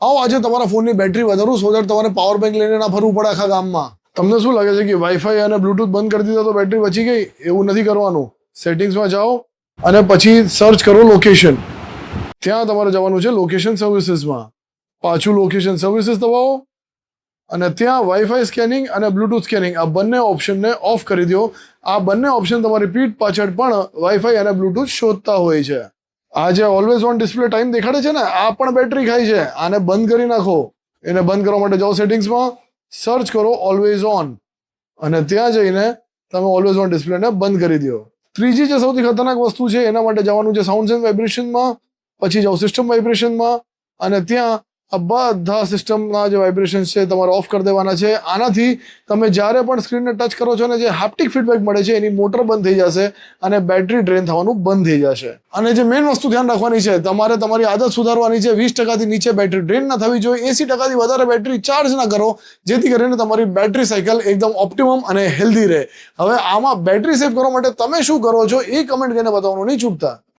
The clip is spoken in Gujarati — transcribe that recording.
આવો આજે તમારા ફોનની બેટરી વધારું સો દેટ તમારે પાવર બેંક લઈને ના ફરવું પડે આખા ગામમાં. તમને શું લાગે છે કે વાઈફાઈ અને બ્લુટૂથ બંધ કરી દીધા તો બેટરી બચી ગઈ? એવું નથી કરવાનું. સેટિંગ્સમાં જાઓ અને પછી સર્ચ કરો લોકેશન. ત્યાં તમારે જવાનું છે લોકેશન સર્વિસીસમાં. પાછું લોકેશન સર્વિસીસ દબાવો અને ત્યાં વાઈફાઈ સ્કેનિંગ અને બ્લુટૂથ સ્કેનિંગ આ બંને ઓપ્શનને ઓફ કરી દો. આ બંને ઓપ્શન તમારી પીઠ પાછળ પણ વાઈફાઈ અને બ્લુટૂથ શોધતા હોય છે. આ જે ઓલવેઝ ઓન ડિસ્પ્લે ટાઈમ દેખાડે છે ને, આ પણ બેટરી ખાય છે. આને બંધ કરી નાખો. એને બંધ કરવા માટે જાઓ સેટિંગ્સમાં, સર્ચ કરો ઓલવેઝ ઓન અને ત્યાં જઈને તમે ઓલવેઝ ઓન ડિસ્પ્લેને બંધ કરી દો. ત્રીજી જે સૌથી ખતરનાક વસ્તુ છે એના માટે જવાનું છે સાઉન્ડ્સ એન્ડ વાઇબ્રેશનમાં. પછી જાઓ સિસ્ટમ વાઇબ્રેશનમાં અને ત્યાં આ બધા સિસ્ટમના જે વાઇબ્રેશન્સ છે તમારે ઓફ કરી દેવાના છે. આનાથી તમે જ્યારે પણ સ્ક્રીનને ટચ કરો છો ને જે હાપ્ટિક ફીડબેક મળે છે એની મોટર બંધ થઈ જશે અને બેટરી ડ્રેન થવાનું બંધ થઈ જશે. અને જે મેઇન વસ્તુ ધ્યાન રાખવાની છે, તમારે તમારી આદત સુધારવાની છે. 20% થી નીચે બેટરી ડ્રેન ના થવી જોઈએ. 80% થી વધારે બેટરી ચાર્જ ના કરો, જેથી કરીને તમારી બેટરી સાયકલ એકદમ ઓપ્ટિમમ અને હેલ્ધી રહે. હવે આમાં બેટરી સેવ કરવા માટે તમે શું કરો છો એ કમેન્ટ કરીને બતાવવાનું નહીં ચૂકતા.